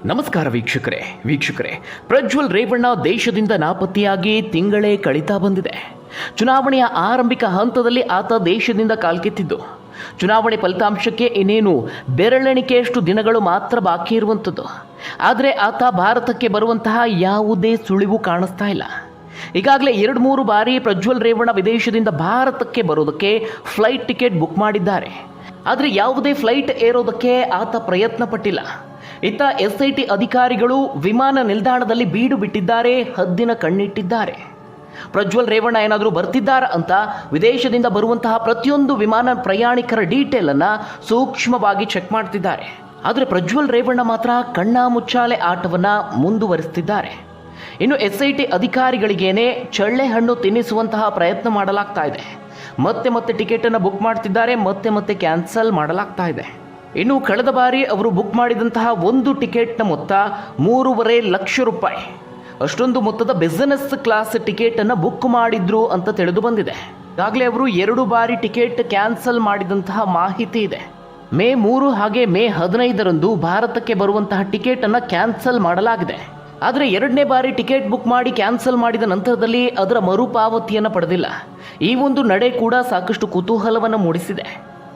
ನಮಸ್ಕಾರ ವೀಕ್ಷಕರೇ ಪ್ರಜ್ವಲ್ ರೇವಣ್ಣ ದೇಶದಿಂದ ನಾಪತ್ತೆಯಾಗಿ ತಿಂಗಳೇ ಕಳೀತಾ ಬಂದಿದೆ. ಚುನಾವಣೆಯ ಆರಂಭಿಕ ಹಂತದಲ್ಲಿ ಆತ ದೇಶದಿಂದ ಕಾಲ್ಕಿತ್ತಿದ್ದು, ಚುನಾವಣೆ ಫಲಿತಾಂಶಕ್ಕೆ ಇನ್ನೇನು ಬೆರಳೆಣಿಕೆಯಷ್ಟು ದಿನಗಳು ಮಾತ್ರ ಬಾಕಿ ಇರುವಂಥದ್ದು. ಆದರೆ ಆತ ಭಾರತಕ್ಕೆ ಬರುವಂತಹ ಯಾವುದೇ ಸುಳಿವು ಕಾಣಿಸ್ತಾ ಇಲ್ಲ. ಈಗಾಗಲೇ 2-3 ಬಾರಿ ಪ್ರಜ್ವಲ್ ರೇವಣ್ಣ ವಿದೇಶದಿಂದ ಭಾರತಕ್ಕೆ ಬರೋದಕ್ಕೆ ಫ್ಲೈಟ್ ಟಿಕೆಟ್ ಬುಕ್ ಮಾಡಿದ್ದಾರೆ. ಆದರೆ ಯಾವುದೇ ಫ್ಲೈಟ್ ಏರೋದಕ್ಕೆ ಆತ ಪ್ರಯತ್ನ ಪಟ್ಟಿಲ್ಲ. ಇತ್ತ SIT ಅಧಿಕಾರಿಗಳು ವಿಮಾನ ನಿಲ್ದಾಣದಲ್ಲಿ ಬೀಡು ಬಿಟ್ಟಿದ್ದಾರೆ, ಹದ್ದಿನ ಕಣ್ಣಿಟ್ಟಿದ್ದಾರೆ. ಪ್ರಜ್ವಲ್ ರೇವಣ್ಣ ಏನಾದರೂ ಬರ್ತಿದ್ದಾರಾ ಅಂತ ವಿದೇಶದಿಂದ ಬರುವಂತಹ ಪ್ರತಿಯೊಂದು ವಿಮಾನ ಪ್ರಯಾಣಿಕರ ಡೀಟೇಲ್ ಅನ್ನ ಸೂಕ್ಷ್ಮವಾಗಿ ಚೆಕ್ ಮಾಡ್ತಿದ್ದಾರೆ. ಆದರೆ ಪ್ರಜ್ವಲ್ ರೇವಣ್ಣ ಮಾತ್ರ ಕಣ್ಣಾ ಮುಚ್ಚಾಲೆ ಆಟವನ್ನ ಮುಂದುವರಿಸ್ತಿದ್ದಾರೆ. ಇನ್ನು SIT ಅಧಿಕಾರಿಗಳಿಗೇನೆ ಚಳ್ಳೆ ಹಣ್ಣು ತಿನ್ನಿಸುವಂತಹ ಪ್ರಯತ್ನ ಮಾಡಲಾಗ್ತಾ ಇದೆ. ಮತ್ತೆ ಟಿಕೆಟ್ ಅನ್ನು ಬುಕ್ ಮಾಡ್ತಿದ್ದಾರೆ, ಮತ್ತೆ ಕ್ಯಾನ್ಸಲ್ ಮಾಡಲಾಗ್ತಾ ಇದೆ. ಇನ್ನು ಕಳೆದ ಬಾರಿ ಅವರು ಬುಕ್ ಮಾಡಿದಂತಹ ಒಂದು ಟಿಕೆಟ್ನ ಮೊತ್ತ 3.5 ಲಕ್ಷ ರೂಪಾಯಿ. ಅಷ್ಟೊಂದು ಮೊತ್ತದ ಬಿಸಿನೆಸ್ ಕ್ಲಾಸ್ ಟಿಕೆಟ್ ಅನ್ನು ಬುಕ್ ಮಾಡಿದ್ರು ಅಂತ ತಿಳಿದು ಬಂದಿದೆ. ಈಗಾಗಲೇ ಅವರು 2 ಬಾರಿ ಟಿಕೆಟ್ ಕ್ಯಾನ್ಸಲ್ ಮಾಡಿದಂತಹ ಮಾಹಿತಿ ಇದೆ. ಮೇ 3 ಹಾಗೆ ಮೇ 15ರಂದು ಭಾರತಕ್ಕೆ ಬರುವಂತಹ ಟಿಕೆಟ್ ಅನ್ನು ಕ್ಯಾನ್ಸಲ್ ಮಾಡಲಾಗಿದೆ. ಆದರೆ 2ನೇ ಬಾರಿ ಟಿಕೆಟ್ ಬುಕ್ ಮಾಡಿ ಕ್ಯಾನ್ಸಲ್ ಮಾಡಿದ ನಂತರದಲ್ಲಿ ಅದರ ಮರುಪಾವತಿಯನ್ನು ಪಡೆದಿಲ್ಲ. ಈ ಒಂದು ನಡೆ ಕೂಡ ಸಾಕಷ್ಟು ಕುತೂಹಲವನ್ನು ಮೂಡಿಸಿದೆ.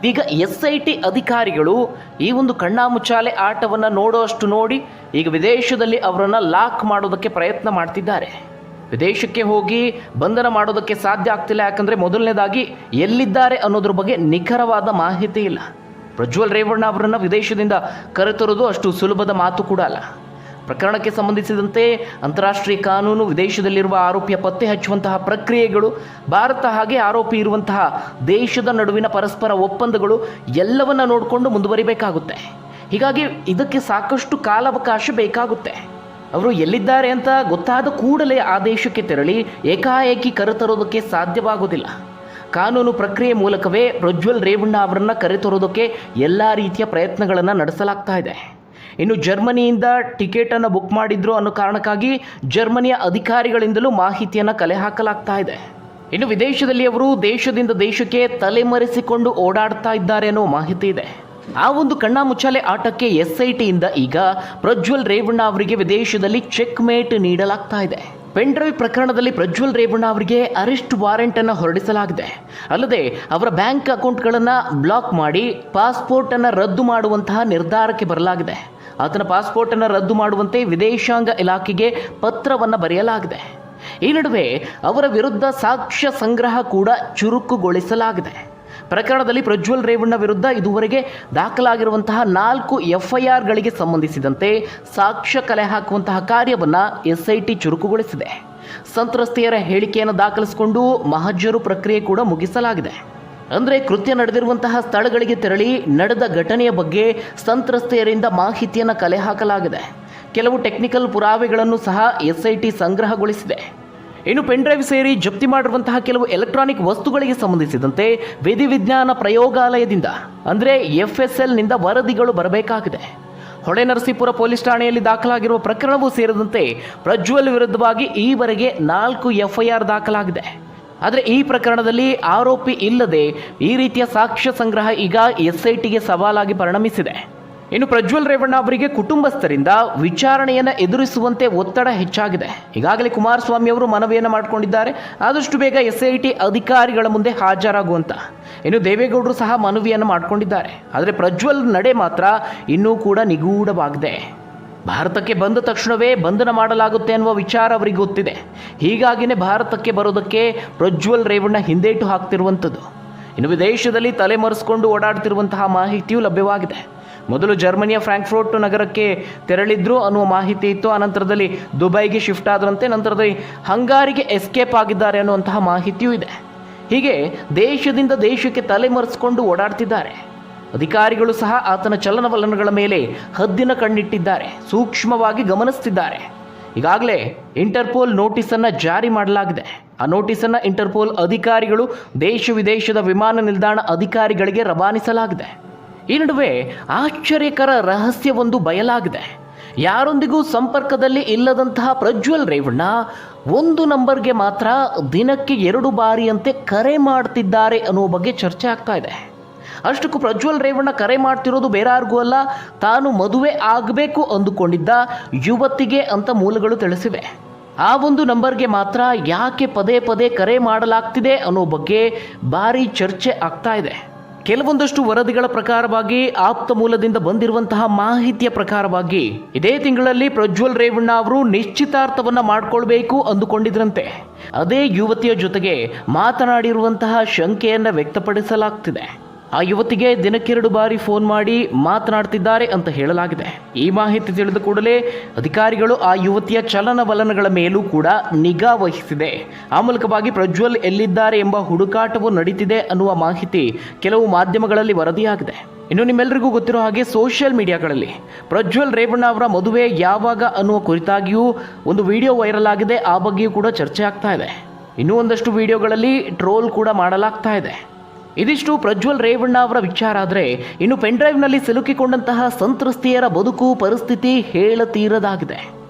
ಈಗ SIT ಅಧಿಕಾರಿಗಳು ಈ ಒಂದು ಕಣ್ಣಾಮುಚ್ಚಾಲೆ ಆಟವನ್ನು ನೋಡೋಷ್ಟು ನೋಡಿ ಈಗ ವಿದೇಶದಲ್ಲಿ ಅವರನ್ನು ಲಾಕ್ ಮಾಡೋದಕ್ಕೆ ಪ್ರಯತ್ನ ಮಾಡ್ತಿದ್ದಾರೆ. ವಿದೇಶಕ್ಕೆ ಹೋಗಿ ಬಂಧನ ಮಾಡೋದಕ್ಕೆ ಸಾಧ್ಯ ಆಗ್ತಿಲ್ಲ. ಯಾಕಂದರೆ ಮೊದಲನೇದಾಗಿ ಎಲ್ಲಿದ್ದಾರೆ ಅನ್ನೋದ್ರ ಬಗ್ಗೆ ನಿಖರವಾದ ಮಾಹಿತಿ ಇಲ್ಲ. ಪ್ರಜ್ವಲ್ ರೇವಣ್ಣ ಅವರನ್ನು ವಿದೇಶದಿಂದ ಕರೆತರೋದು ಅಷ್ಟು ಸುಲಭದ ಮಾತು ಕೂಡ ಅಲ್ಲ. ಪ್ರಕರಣಕ್ಕೆ ಸಂಬಂಧಿಸಿದಂತೆ ಅಂತಾರಾಷ್ಟ್ರೀಯ ಕಾನೂನು, ವಿದೇಶದಲ್ಲಿರುವ ಆರೋಪಿಯ ಪತ್ತೆ ಹಚ್ಚುವಂತಹ ಪ್ರಕ್ರಿಯೆಗಳು, ಭಾರತ ಹಾಗೆ ಆರೋಪಿ ಇರುವಂತಹ ದೇಶದ ನಡುವಿನ ಪರಸ್ಪರ ಒಪ್ಪಂದಗಳು ಎಲ್ಲವನ್ನ ನೋಡಿಕೊಂಡು ಮುಂದುವರಿಬೇಕಾಗುತ್ತೆ. ಹೀಗಾಗಿ ಇದಕ್ಕೆ ಸಾಕಷ್ಟು ಕಾಲಾವಕಾಶ ಬೇಕಾಗುತ್ತೆ. ಅವರು ಎಲ್ಲಿದ್ದಾರೆ ಅಂತ ಗೊತ್ತಾದ ಕೂಡಲೇ ಆ ದೇಶಕ್ಕೆ ತೆರಳಿ ಏಕಾಏಕಿ ಕರೆತರೋದಕ್ಕೆ ಸಾಧ್ಯವಾಗೋದಿಲ್ಲ. ಕಾನೂನು ಪ್ರಕ್ರಿಯೆ ಮೂಲಕವೇ ಪ್ರಜ್ವಲ್ ರೇವಣ್ಣ ಅವರನ್ನು ಕರೆತರೋದಕ್ಕೆ ಎಲ್ಲ ರೀತಿಯ ಪ್ರಯತ್ನಗಳನ್ನು ನಡೆಸಲಾಗ್ತಾ ಇದೆ. ಇನ್ನು ಜರ್ಮನಿಯಿಂದ ಟಿಕೆಟನ್ನು ಬುಕ್ ಮಾಡಿದ್ರು ಅನ್ನೋ ಕಾರಣಕ್ಕಾಗಿ ಜರ್ಮನಿಯ ಅಧಿಕಾರಿಗಳಿಂದಲೂ ಮಾಹಿತಿಯನ್ನು ಕಲೆ ಹಾಕಲಾಗ್ತಾ ಇದೆ. ಇನ್ನು ವಿದೇಶದಲ್ಲಿ ಅವರು ದೇಶದಿಂದ ದೇಶಕ್ಕೆ ತಲೆಮರೆಸಿಕೊಂಡು ಓಡಾಡ್ತಾ ಇದ್ದಾರೆ ಅನ್ನೋ ಮಾಹಿತಿ ಇದೆ. ಆ ಒಂದು ಕಣ್ಣಾಮುಚ್ಚಾಲೆ ಆಟಕ್ಕೆ SITಯಿಂದ ಈಗ ಪ್ರಜ್ವಲ್ ರೇವಣ್ಣ ಅವರಿಗೆ ವಿದೇಶದಲ್ಲಿ ಚೆಕ್ ಮೇಟ್ ನೀಡಲಾಗ್ತಾ ಇದೆ. ಪೆನ್ ಡ್ರೈವ್ ಪ್ರಕರಣದಲ್ಲಿ ಪ್ರಜ್ವಲ್ ರೇವಣ್ಣ ಅವರಿಗೆ ಅರೆಸ್ಟ್ ವಾರೆಂಟ್ ಅನ್ನು ಹೊರಡಿಸಲಾಗಿದೆ. ಅಲ್ಲದೆ ಅವರ ಬ್ಯಾಂಕ್ ಅಕೌಂಟ್ಗಳನ್ನು ಬ್ಲಾಕ್ ಮಾಡಿ ಪಾಸ್ಪೋರ್ಟ್ ಅನ್ನು ರದ್ದು ಮಾಡುವಂತಹ ನಿರ್ಧಾರಕ್ಕೆ ಬರಲಾಗಿದೆ. ಆತನ ಪಾಸ್ಪೋರ್ಟ್ ಅನ್ನು ರದ್ದು ಮಾಡುವಂತೆ ವಿದೇಶಾಂಗ ಇಲಾಖೆಗೆ ಪತ್ರವನ್ನು ಬರೆಯಲಾಗಿದೆ. ಈ ನಡುವೆ ಅವರ ವಿರುದ್ಧ ಸಾಕ್ಷ್ಯ ಸಂಗ್ರಹ ಕೂಡ ಚುರುಕುಗೊಳಿಸಲಾಗಿದೆ. ಪ್ರಕರಣದಲ್ಲಿ ಪ್ರಜ್ವಲ್ ರೇವಣ್ಣ ವಿರುದ್ಧ ಇದುವರೆಗೆ ದಾಖಲಾಗಿರುವಂತಹ 4 FIRಗಳಿಗೆ ಸಂಬಂಧಿಸಿದಂತೆ ಸಾಕ್ಷ್ಯ ಕಲೆ ಹಾಕುವಂತಹ ಕಾರ್ಯವನ್ನು SIT ಚುರುಕುಗೊಳಿಸಿದೆ. ಸಂತ್ರಸ್ತೆಯರ ಹೇಳಿಕೆಯನ್ನು ದಾಖಲಿಸಿಕೊಂಡು ಮಹಜರು ಪ್ರಕ್ರಿಯೆ ಕೂಡ ಮುಗಿಸಲಾಗಿದೆ. ಅಂದರೆ ಕೃತ್ಯ ನಡೆದಿರುವಂತಹ ಸ್ಥಳಗಳಿಗೆ ತೆರಳಿ ನಡೆದ ಘಟನೆಯ ಬಗ್ಗೆ ಸಂತ್ರಸ್ತೆಯರಿಂದ ಮಾಹಿತಿಯನ್ನು ಕಲೆ ಹಾಕಲಾಗಿದೆ. ಕೆಲವು ಟೆಕ್ನಿಕಲ್ ಪುರಾವೆಗಳನ್ನು ಸಹ SIT ಸಂಗ್ರಹಗೊಳಿಸಿದೆ. ಇನ್ನು ಪೆನ್ ಡ್ರೈವ್ ಸೇರಿ ಜಪ್ತಿ ಮಾಡಿರುವಂತಹ ಕೆಲವು ಎಲೆಕ್ಟ್ರಾನಿಕ್ ವಸ್ತುಗಳಿಗೆ ಸಂಬಂಧಿಸಿದಂತೆ ವಿಧಿವಿಜ್ಞಾನ ಪ್ರಯೋಗಾಲಯದಿಂದ ಅಂದರೆ FSLನಿಂದ ವರದಿಗಳು ಬರಬೇಕಾಗಿದೆ. ಹೊಳೆನರಸೀಪುರ ಪೊಲೀಸ್ ಠಾಣೆಯಲ್ಲಿ ದಾಖಲಾಗಿರುವ ಪ್ರಕರಣವೂ ಸೇರಿದಂತೆ ಪ್ರಜ್ವಲ್ ವಿರುದ್ಧವಾಗಿ ಈವರೆಗೆ 4 FIR ದಾಖಲಾಗಿದೆ. ಆದರೆ ಈ ಪ್ರಕರಣದಲ್ಲಿ ಆರೋಪಿ ಇಲ್ಲದೆ ಈ ರೀತಿಯ ಸಾಕ್ಷ್ಯ ಸಂಗ್ರಹ ಈಗ SITಗೆ ಸವಾಲಾಗಿ ಪರಿಣಮಿಸಿದೆ. ಇನ್ನು ಪ್ರಜ್ವಲ್ ರೇವಣ್ಣ ಅವರಿಗೆ ಕುಟುಂಬಸ್ಥರಿಂದ ವಿಚಾರಣೆಯನ್ನು ಎದುರಿಸುವಂತೆ ಒತ್ತಡ ಹೆಚ್ಚಾಗಿದೆ. ಈಗಾಗಲೇ ಕುಮಾರಸ್ವಾಮಿ ಅವರು ಮನವಿಯನ್ನು ಮಾಡಿಕೊಂಡಿದ್ದಾರೆ, ಆದಷ್ಟು ಬೇಗ SIT ಅಧಿಕಾರಿಗಳ ಮುಂದೆ ಹಾಜರಾಗುವಂತ. ಇನ್ನು ದೇವೇಗೌಡರು ಸಹ ಮನವಿಯನ್ನು ಮಾಡಿಕೊಂಡಿದ್ದಾರೆ. ಆದರೆ ಪ್ರಜ್ವಲ್ ನಡೆ ಮಾತ್ರ ಇನ್ನೂ ಕೂಡ ನಿಗೂಢವಾಗಿದೆ. ಭಾರತಕ್ಕೆ ಬಂದ ತಕ್ಷಣವೇ ಬಂಧನ ಮಾಡಲಾಗುತ್ತೆ ಅನ್ನುವ ವಿಚಾರ ಅವರಿಗೆ ಗೊತ್ತಿದೆ. ಹೀಗಾಗಿಯೇ ಭಾರತಕ್ಕೆ ಬರೋದಕ್ಕೆ ಪ್ರಜ್ವಲ್ ರೇವಣ್ಣ ಹಿಂದೇಟು ಹಾಕ್ತಿರುವಂಥದ್ದು. ಇನ್ನು ವಿದೇಶದಲ್ಲಿ ತಲೆಮರೆಸಿಕೊಂಡು ಓಡಾಡ್ತಿರುವಂತಹ ಮಾಹಿತಿಯೂ ಲಭ್ಯವಾಗಿದೆ. ಮೊದಲು ಜರ್ಮನಿಯ ಫ್ರಾಂಕ್ಫರ್ಟ್ ನಗರಕ್ಕೆ ತೆರಳಿದ್ರು ಅನ್ನುವ ಮಾಹಿತಿ ಇತ್ತು. ಅನಂತರದಲ್ಲಿ ದುಬೈಗೆ ಶಿಫ್ಟ್ ಆದರಂತೆ, ನಂತರದಲ್ಲಿ ಹಂಗಾರಿಗೆ ಎಸ್ಕೇಪ್ ಆಗಿದ್ದಾರೆ ಅನ್ನುವಂತಹ ಮಾಹಿತಿಯೂ ಇದೆ. ಹೀಗೆ ದೇಶದಿಂದ ದೇಶಕ್ಕೆ ತಲೆಮರೆಸಿಕೊಂಡು ಓಡಾಡ್ತಿದ್ದಾರೆ. ಅಧಿಕಾರಿಗಳು ಸಹ ಆತನ ಚಲನವಲನಗಳ ಮೇಲೆ ಹದ್ದಿನ ಕಣ್ಣಿಟ್ಟಿದ್ದಾರೆ, ಸೂಕ್ಷ್ಮವಾಗಿ ಗಮನಿಸ್ತಿದ್ದಾರೆ. ಈಗಾಗಲೇ ಇಂಟರ್ಪೋಲ್ ನೋಟಿಸನ್ನು ಜಾರಿ ಮಾಡಲಾಗಿದೆ. ಆ ನೋಟಿಸನ್ನು ಇಂಟರ್ಪೋಲ್ ಅಧಿಕಾರಿಗಳು ದೇಶ ವಿದೇಶದ ವಿಮಾನ ನಿಲ್ದಾಣ ಅಧಿಕಾರಿಗಳಿಗೆ ರವಾನಿಸಲಾಗಿದೆ. ಈ ನಡುವೆ ಆಶ್ಚರ್ಯಕರ ರಹಸ್ಯವೊಂದು ಬಯಲಾಗಿದೆ. ಯಾರೊಂದಿಗೂ ಸಂಪರ್ಕದಲ್ಲಿ ಇಲ್ಲದಂತಹ ಪ್ರಜ್ವಲ್ ರೇವಣ್ಣ 1 ನಂಬರ್ಗೆ ಮಾತ್ರ ದಿನಕ್ಕೆ 2 ಬಾರಿಯಂತೆ ಕರೆ ಮಾಡ್ತಿದ್ದಾರೆ ಅನ್ನೋ ಬಗ್ಗೆ ಚರ್ಚೆ ಆಗ್ತಾ ಇದೆ. ಅಷ್ಟಕ್ಕೂ ಪ್ರಜ್ವಲ್ ರೇವಣ್ಣ ಕರೆ ಮಾಡ್ತಿರೋದು ಬೇರೆ ಯಾರಿಗೂ ಅಲ್ಲ, ತಾನು ಮದುವೆ ಆಗಬೇಕು ಅಂದುಕೊಂಡಿದ್ದ ಯುವತಿಗೆ ಅಂತ ಮೂಲಗಳು ತಿಳಿಸಿವೆ. ಆ ಒಂದು ನಂಬರ್ಗೆ ಮಾತ್ರ ಯಾಕೆ ಪದೇ ಪದೇ ಕರೆ ಮಾಡಲಾಗ್ತಿದೆ ಅನ್ನೋ ಬಗ್ಗೆ ಭಾರಿ ಚರ್ಚೆ ಆಗ್ತಾ ಇದೆ. ಕೆಲವೊಂದಷ್ಟು ವರದಿಗಳ ಪ್ರಕಾರವಾಗಿ, ಆಪ್ತ ಮೂಲದಿಂದ ಬಂದಿರುವಂತಹ ಮಾಹಿತಿಯ ಪ್ರಕಾರವಾಗಿ, ಇದೇ ತಿಂಗಳಲ್ಲಿ ಪ್ರಜ್ವಲ್ ರೇವಣ್ಣ ಅವರು ನಿಶ್ಚಿತಾರ್ಥವನ್ನ ಮಾಡಿಕೊಳ್ಬೇಕು ಅಂದುಕೊಂಡಿದ್ರಂತೆ. ಅದೇ ಯುವತಿಯ ಜೊತೆಗೆ ಮಾತನಾಡಿರುವಂತಹ ಶಂಕೆಯನ್ನ ವ್ಯಕ್ತಪಡಿಸಲಾಗ್ತಿದೆ. ಆ ಯುವತಿಗೆ ದಿನಕ್ಕೆರಡು ಬಾರಿ ಫೋನ್ ಮಾಡಿ ಮಾತನಾಡ್ತಿದ್ದಾರೆ ಅಂತ ಹೇಳಲಾಗಿದೆ. ಈ ಮಾಹಿತಿ ತಿಳಿದ ಕೂಡಲೇ ಅಧಿಕಾರಿಗಳು ಆ ಯುವತಿಯ ಚಲನವಲನಗಳ ಮೇಲೂ ಕೂಡ ನಿಗಾ ವಹಿಸಿದೆ. ಆ ಮೂಲಕವಾಗಿ ಪ್ರಜ್ವಲ್ ಎಲ್ಲಿದ್ದಾರೆ ಎಂಬ ಹುಡುಕಾಟವು ನಡೀತಿದೆ ಅನ್ನುವ ಮಾಹಿತಿ ಕೆಲವು ಮಾಧ್ಯಮಗಳಲ್ಲಿ ವರದಿಯಾಗಿದೆ. ಇನ್ನು ನಿಮ್ಮೆಲ್ಲರಿಗೂ ಗೊತ್ತಿರೋ ಹಾಗೆ ಸೋಷಿಯಲ್ ಮೀಡಿಯಾಗಳಲ್ಲಿ ಪ್ರಜ್ವಲ್ ರೇವಣ್ಣ ಅವರ ಮದುವೆ ಯಾವಾಗ ಅನ್ನುವ ಕುರಿತಾಗಿಯೂ ಒಂದು ವಿಡಿಯೋ ವೈರಲ್ ಆಗಿದೆ. ಆ ಬಗ್ಗೆಯೂ ಕೂಡ ಚರ್ಚೆ ಆಗ್ತಾ ಇದೆ. ಇನ್ನೂ ಒಂದಷ್ಟು ವಿಡಿಯೋಗಳಲ್ಲಿ ಟ್ರೋಲ್ ಕೂಡ ಮಾಡಲಾಗ್ತಾ ಇದೆ. ಇದಿಷ್ಟು ಪ್ರಜ್ವಲ್ ರೇವಣ್ಣ ಅವರ ವಿಚಾರ. ಆದರೆ ಇನ್ನು ಪೆನ್ಡ್ರೈವ್ನಲ್ಲಿ ಸಿಲುಕಿಕೊಂಡಂತಹ ಸಂತ್ರಸ್ತೆಯರ ಬದುಕು ಪರಿಸ್ಥಿತಿ ಹೇಳತೀರದಾಗಿದೆ.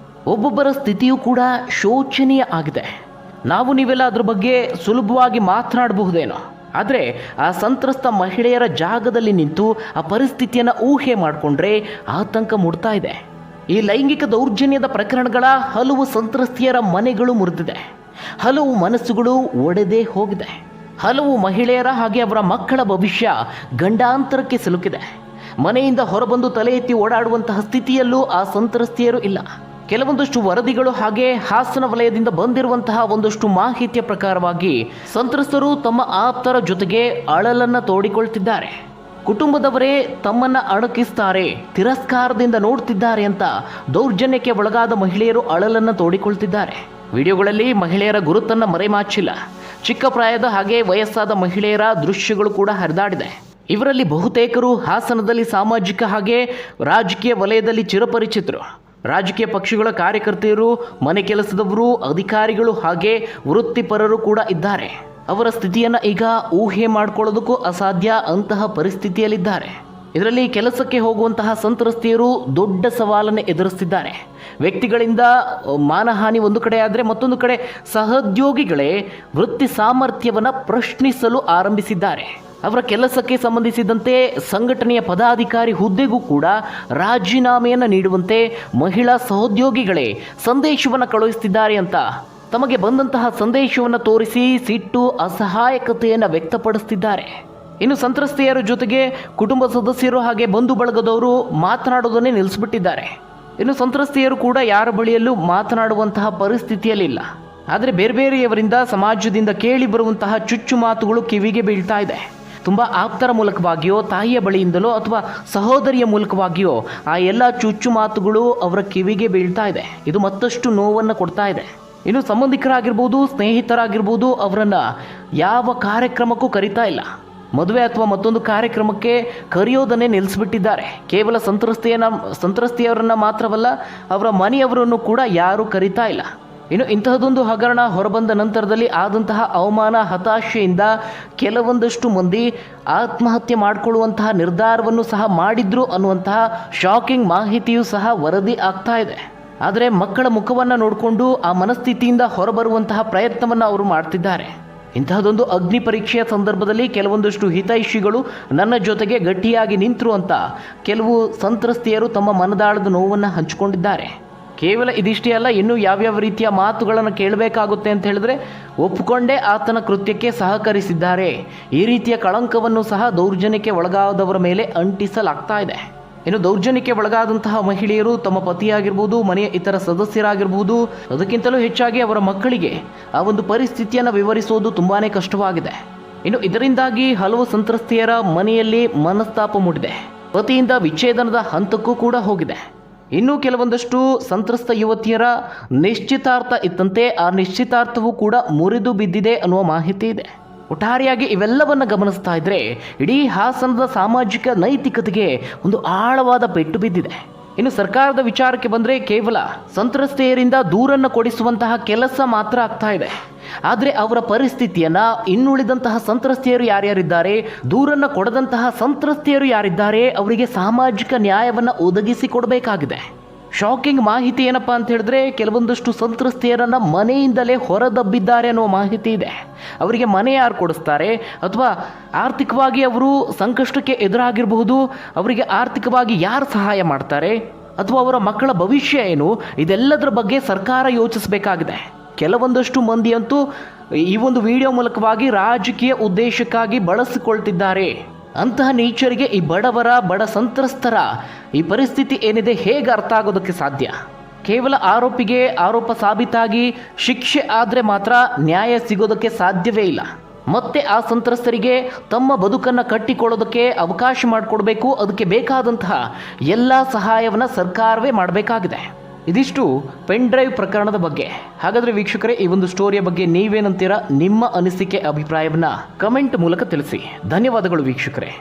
ಒಬ್ಬೊಬ್ಬರ ಸ್ಥಿತಿಯೂ ಕೂಡ ಶೋಚನೀಯ ಆಗಿದೆ. ನೀವೆಲ್ಲ ಅದ್ರ ಬಗ್ಗೆ ಸುಲಭವಾಗಿ ಮಾತನಾಡಬಹುದೇನೋ, ಆದರೆ ಆ ಸಂತ್ರಸ್ತ ಮಹಿಳೆಯರ ಜಾಗದಲ್ಲಿ ನಿಂತು ಆ ಪರಿಸ್ಥಿತಿಯನ್ನು ಊಹೆ ಮಾಡಿಕೊಂಡ್ರೆ ಆತಂಕ ಮೂಡ್ತಾ ಇದೆ. ಈ ಲೈಂಗಿಕ ದೌರ್ಜನ್ಯದ ಪ್ರಕರಣಗಳ ಹಲವು ಸಂತ್ರಸ್ತೆಯರ ಮನೆಗಳು ಮುರಿದಿದೆ, ಹಲವು ಮನಸ್ಸುಗಳು ಒಡೆದೇ ಹೋಗಿದೆ, ಹಲವು ಮಹಿಳೆಯರ ಹಾಗೆ ಅವರ ಮಕ್ಕಳ ಭವಿಷ್ಯ ಗಂಡಾಂತರಕ್ಕೆ ಸಿಲುಕಿದೆ. ಮನೆಯಿಂದ ಹೊರಬಂದು ತಲೆ ಎತ್ತಿ ಓಡಾಡುವಂತಹ ಸ್ಥಿತಿಯಲ್ಲೂ ಆ ಸಂತ್ರಸ್ತೆಯರು ಇಲ್ಲ. ಕೆಲವೊಂದಷ್ಟು ವರದಿಗಳು ಹಾಗೆ ಹಾಸನ ವಲಯದಿಂದ ಬಂದಿರುವಂತಹ ಒಂದಷ್ಟು ಮಾಹಿತಿಯ ಪ್ರಕಾರವಾಗಿ ಸಂತ್ರಸ್ತರು ತಮ್ಮ ಆಪ್ತರ ಜೊತೆಗೆ ಅಳಲನ್ನ ತೋಡಿಕೊಳ್ತಿದ್ದಾರೆ. ಕುಟುಂಬದವರೇ ತಮ್ಮನ್ನ ಅಣಕಿಸ್ತಾರೆ, ತಿರಸ್ಕಾರದಿಂದ ನೋಡ್ತಿದ್ದಾರೆ ಅಂತ ದೌರ್ಜನ್ಯಕ್ಕೆ ಒಳಗಾದ ಮಹಿಳೆಯರು ಅಳಲನ್ನ ತೋಡಿಕೊಳ್ತಿದ್ದಾರೆ. ವಿಡಿಯೋಗಳಲ್ಲಿ ಮಹಿಳೆಯರ ಗುರುತನ್ನ ಮರೆಮಾಚಿಲ್ಲ. ಚಿಕ್ಕ ಪ್ರಾಯದ ಹಾಗೆ ವಯಸ್ಸಾದ ಮಹಿಳೆಯರ ದೃಶ್ಯಗಳು ಕೂಡ ಹರಿದಾಡಿದೆ. ಇವರಲ್ಲಿ ಬಹುತೇಕರು ಹಾಸನದಲ್ಲಿ ಸಾಮಾಜಿಕ ಹಾಗೆ ರಾಜಕೀಯ ವಲಯದಲ್ಲಿ ಚಿರಪರಿಚಿತರು. ರಾಜಕೀಯ ಪಕ್ಷಗಳ ಕಾರ್ಯಕರ್ತೆಯರು, ಮನೆ ಕೆಲಸದವರು, ಅಧಿಕಾರಿಗಳು ಹಾಗೆ ವೃತ್ತಿಪರರು ಕೂಡ ಇದ್ದಾರೆ. ಅವರ ಸ್ಥಿತಿಯನ್ನು ಈಗ ಊಹೆ ಮಾಡಿಕೊಳ್ಳೋದಕ್ಕೂ ಅಸಾಧ್ಯ ಅಂತಹ ಪರಿಸ್ಥಿತಿಯಲ್ಲಿದ್ದಾರೆ. ಇದರಲ್ಲಿ ಕೆಲಸಕ್ಕೆ ಹೋಗುವಂತಹ ಸಂತ್ರಸ್ತೆಯರು ದೊಡ್ಡ ಸವಾಲನ್ನು ಎದುರಿಸ್ತಿದ್ದಾರೆ. ವ್ಯಕ್ತಿಗಳಿಂದ ಮಾನಹಾನಿ ಒಂದು ಕಡೆ ಆದರೆ, ಮತ್ತೊಂದು ಕಡೆ ಸಹೋದ್ಯೋಗಿಗಳೇ ವೃತ್ತಿ ಸಾಮರ್ಥ್ಯವನ್ನು ಪ್ರಶ್ನಿಸಲು ಆರಂಭಿಸಿದ್ದಾರೆ. ಅವರ ಕೆಲಸಕ್ಕೆ ಸಂಬಂಧಿಸಿದಂತೆ ಸಂಘಟನೆಯ ಪದಾಧಿಕಾರಿ ಹುದ್ದೆಗೂ ಕೂಡ ರಾಜೀನಾಮೆಯನ್ನು ನೀಡುವಂತೆ ಮಹಿಳಾ ಸಹೋದ್ಯೋಗಿಗಳೇ ಸಂದೇಶವನ್ನು ಕಳುಹಿಸುತ್ತಿದ್ದಾರೆ ಅಂತ ತಮಗೆ ಬಂದಂತಹ ಸಂದೇಶವನ್ನು ತೋರಿಸಿ ಸಿಟ್ಟು, ಅಸಹಾಯಕತೆಯನ್ನು ವ್ಯಕ್ತಪಡಿಸುತ್ತಿದ್ದಾರೆ. ಇನ್ನು ಸಂತ್ರಸ್ತೆಯರ ಜೊತೆಗೆ ಕುಟುಂಬ ಸದಸ್ಯರು ಹಾಗೆ ಬಂಧು ಬಳಗದವರು ಮಾತನಾಡೋದನ್ನೇ ನಿಲ್ಲಿಸ್ಬಿಟ್ಟಿದ್ದಾರೆ. ಇನ್ನು ಸಂತ್ರಸ್ತೆಯರು ಕೂಡ ಯಾರ ಬಳಿಯಲ್ಲೂ ಮಾತನಾಡುವಂತಹ ಪರಿಸ್ಥಿತಿಯಲ್ಲಿಲ್ಲ. ಆದರೆ ಬೇರೆ ಬೇರೆಯವರಿಂದ, ಸಮಾಜದಿಂದ ಕೇಳಿ ಬರುವಂತಹ ಚುಚ್ಚು ಮಾತುಗಳು ಕಿವಿಗೆ ಬೀಳ್ತಾ ಇದೆ. ತುಂಬ ಆಪ್ತರ ಮೂಲಕವಾಗಿಯೋ, ತಾಯಿಯ ಬಳಿಯಿಂದಲೋ ಅಥವಾ ಸಹೋದರಿಯ ಮೂಲಕವಾಗಿಯೋ ಆ ಎಲ್ಲ ಚುಚ್ಚು ಮಾತುಗಳು ಅವರ ಕಿವಿಗೆ ಬೀಳ್ತಾ ಇದೆ. ಇದು ಮತ್ತಷ್ಟು ನೋವನ್ನು ಕೊಡ್ತಾ ಇದೆ. ಇನ್ನು ಸಂಬಂಧಿಕರಾಗಿರ್ಬೋದು, ಸ್ನೇಹಿತರಾಗಿರ್ಬೋದು, ಅವರನ್ನು ಯಾವ ಕಾರ್ಯಕ್ರಮಕ್ಕೂ ಕರೀತಾ ಇಲ್ಲ. ಮದುವೆ ಅಥವಾ ಮತ್ತೊಂದು ಕಾರ್ಯಕ್ರಮಕ್ಕೆ ಕರೆಯೋದನ್ನೇ ನಿಲ್ಲಿಸಿಬಿಟ್ಟಿದ್ದಾರೆ. ಕೇವಲ ಸಂತ್ರಸ್ತೆಯವರನ್ನು ಮಾತ್ರವಲ್ಲ, ಅವರ ಮನೆಯವರನ್ನು ಕೂಡ ಯಾರೂ ಕರೀತಾ ಇಲ್ಲ. ಇನ್ನು ಇಂತಹದೊಂದು ಹಗರಣ ಹೊರಬಂದ ನಂತರದಲ್ಲಿ ಆದಂತಹ ಅವಮಾನ, ಹತಾಶೆಯಿಂದ ಕೆಲವೊಂದಷ್ಟು ಮಂದಿ ಆತ್ಮಹತ್ಯೆ ಮಾಡಿಕೊಳ್ಳುವಂತಹ ನಿರ್ಧಾರವನ್ನು ಸಹ ಮಾಡಿದ್ರು ಅನ್ನುವಂತಹ ಶಾಕಿಂಗ್ ಮಾಹಿತಿಯೂ ಸಹ ವರದಿ ಆಗ್ತಾ ಇದೆ. ಆದರೆ ಮಕ್ಕಳ ಮುಖವನ್ನು ನೋಡಿಕೊಂಡು ಆ ಮನಸ್ಥಿತಿಯಿಂದ ಹೊರಬರುವಂತಹ ಪ್ರಯತ್ನವನ್ನು ಅವರು ಮಾಡ್ತಿದ್ದಾರೆ. ಇಂತಹದೊಂದು ಅಗ್ನಿ ಪರೀಕ್ಷೆಯ ಸಂದರ್ಭದಲ್ಲಿ ಕೆಲವೊಂದಷ್ಟು ಹಿತೈಷಿಗಳು ನನ್ನ ಜೊತೆಗೆ ಗಟ್ಟಿಯಾಗಿ ನಿಂತರು ಅಂತ ಕೆಲವು ಸಂತ್ರಸ್ತೆಯರು ತಮ್ಮ ಮನದಾಳದ ನೋವನ್ನು ಹಂಚಿಕೊಂಡಿದ್ದಾರೆ. ಕೇವಲ ಇದಿಷ್ಟೇ ಅಲ್ಲ, ಇನ್ನೂ ಯಾವ್ಯಾವ ರೀತಿಯ ಮಾತುಗಳನ್ನು ಕೇಳಬೇಕಾಗುತ್ತೆ ಅಂತ ಹೇಳಿದ್ರೆ ಒಪ್ಪಿಕೊಂಡೇ ಆತನ ಕೃತ್ಯಕ್ಕೆ ಸಹಕರಿಸಿದ್ದಾರೆ. ಈ ರೀತಿಯ ಕಳಂಕವನ್ನು ಸಹ ದೌರ್ಜನ್ಯಕ್ಕೆ ಒಳಗಾದವರ ಮೇಲೆ ಅಂಟಿಸಲಾಗ್ತಾ ಇದೆ. ಇನ್ನು ದೌರ್ಜನ್ಯಕ್ಕೆ ಒಳಗಾದಂತಹ ಮಹಿಳೆಯರು ತಮ್ಮ ಪತಿಯಾಗಿರ್ಬೋದು, ಮನೆಯ ಇತರ ಸದಸ್ಯರಾಗಿರ್ಬೋದು, ಅದಕ್ಕಿಂತಲೂ ಹೆಚ್ಚಾಗಿ ಅವರ ಮಕ್ಕಳಿಗೆ ಆ ಒಂದು ಪರಿಸ್ಥಿತಿಯನ್ನು ವಿವರಿಸೋದು ತುಂಬಾನೇ ಕಷ್ಟವಾಗಿದೆ. ಇನ್ನು ಇದರಿಂದಾಗಿ ಹಲವು ಸಂತ್ರಸ್ತೆಯರ ಮನೆಯಲ್ಲಿ ಮನಸ್ತಾಪ ಮೂಡಿದೆ. ಪತಿಯಿಂದ ವಿಚ್ಛೇದನದ ಹಂತಕ್ಕೂ ಕೂಡ ಹೋಗಿದೆ. ಇನ್ನೂ ಕೆಲವೊಂದಷ್ಟು ಸಂತ್ರಸ್ತ ಯುವತಿಯರ ನಿಶ್ಚಿತಾರ್ಥ ಇತ್ತಂತೆ. ಆ ನಿಶ್ಚಿತಾರ್ಥವೂ ಕೂಡ ಮುರಿದು ಬಿದ್ದಿದೆ ಅನ್ನುವ ಮಾಹಿತಿ ಇದೆ. ಒಟ್ಟಾರೆಯಾಗಿ ಇವೆಲ್ಲವನ್ನು ಗಮನಿಸ್ತಾ ಇದ್ರೆ ಇಡೀ ಹಾಸನದ ಸಾಮಾಜಿಕ ನೈತಿಕತೆಗೆ ಒಂದು ಆಳವಾದ ಪೆಟ್ಟು ಬಿದ್ದಿದೆ. ಇನ್ನು ಸರ್ಕಾರದ ವಿಚಾರಕ್ಕೆ ಬಂದರೆ ಕೇವಲ ಸಂತ್ರಸ್ತೆಯರಿಂದ ದೂರನ್ನು ಕೊಡಿಸುವಂತಹ ಕೆಲಸ ಮಾತ್ರ ಆಗ್ತಾ ಇದೆ. ಆದರೆ ಅವರ ಪರಿಸ್ಥಿತಿಯನ್ನು ಇನ್ನುಳಿದಂತಹ ಸಂತ್ರಸ್ತೆಯರು ಯಾರ್ಯಾರಿದ್ದಾರೆ, ದೂರನ್ನು ಕೊಡದಂತಹ ಸಂತ್ರಸ್ತೆಯರು ಯಾರಿದ್ದಾರೆ, ಅವರಿಗೆ ಸಾಮಾಜಿಕ ನ್ಯಾಯವನ್ನು ಒದಗಿಸಿಕೊಡಬೇಕಾಗಿದೆ. ಶಾಕಿಂಗ್ ಮಾಹಿತಿ ಏನಪ್ಪ ಅಂತ ಹೇಳಿದ್ರೆ, ಕೆಲವೊಂದಷ್ಟು ಸಂತ್ರಸ್ತೆಯರನ್ನು ಮನೆಯಿಂದಲೇ ಹೊರದಬ್ಬಿದ್ದಾರೆ ಅನ್ನೋ ಮಾಹಿತಿ ಇದೆ. ಅವರಿಗೆ ಮನೆ ಯಾರು ಕೊಡಿಸ್ತಾರೆ, ಅಥವಾ ಆರ್ಥಿಕವಾಗಿ ಅವರು ಸಂಕಷ್ಟಕ್ಕೆ ಎದುರಾಗಿರಬಹುದು, ಅವರಿಗೆ ಆರ್ಥಿಕವಾಗಿ ಯಾರು ಸಹಾಯ ಮಾಡ್ತಾರೆ, ಅಥವಾ ಅವರ ಮಕ್ಕಳ ಭವಿಷ್ಯ ಏನು, ಇದೆಲ್ಲದರ ಬಗ್ಗೆ ಸರ್ಕಾರ ಯೋಚಿಸಬೇಕಾಗಿದೆ. ಕೆಲವೊಂದಷ್ಟು ಮಂದಿಯಂತೂ ಈ ಒಂದು ವಿಡಿಯೋ ಮೂಲಕವಾಗಿ ರಾಜಕೀಯ ಉದ್ದೇಶಕ್ಕಾಗಿ ಬಳಸಿಕೊಳ್ತಿದ್ದಾರೆ. ಅಂತಹ ನೇಚರಿಗೆ ಈ ಬಡ ಸಂತ್ರಸ್ತರ ಈ ಪರಿಸ್ಥಿತಿ ಏನಿದೆ ಹೇಗೆ ಅರ್ಥ ಆಗೋದಕ್ಕೆ ಸಾಧ್ಯ? ಕೇವಲ ಆರೋಪಿಗೆ ಆರೋಪ ಸಾಬೀತಾಗಿ ಶಿಕ್ಷೆ ಆದರೆ ಮಾತ್ರ ನ್ಯಾಯ ಸಿಗೋದಕ್ಕೆ ಸಾಧ್ಯವೇ ಇಲ್ಲ. ಮತ್ತೆ ಆ ಸಂತ್ರಸ್ತರಿಗೆ ತಮ್ಮ ಬದುಕನ್ನು ಕಟ್ಟಿಕೊಳ್ಳೋದಕ್ಕೆ ಅವಕಾಶ ಮಾಡಿಕೊಡ್ಬೇಕು. ಅದಕ್ಕೆ ಬೇಕಾದಂತಹ ಎಲ್ಲ ಸಹಾಯವನ್ನು ಸರ್ಕಾರವೇ ಮಾಡಬೇಕಾಗಿದೆ. ಇದಿಷ್ಟು ಪೆನ್ ಡ್ರೈವ್ ಪ್ರಕರಣದ ಬಗ್ಗೆ. ಹಾಗಾದರೆ ವೀಕ್ಷಕರೇ, ಈ ಒಂದು ಸ್ಟೋರಿಯ ಬಗ್ಗೆ ನೀವೇನಂತೀರಾ? ನಿಮ್ಮ ಅನಿಸಿಕೆ ಅಭಿಪ್ರಾಯವನ್ನು ಕಮೆಂಟ್ ಮೂಲಕ ತಿಳಿಸಿ. ಧನ್ಯವಾದಗಳು ವೀಕ್ಷಕರೇ.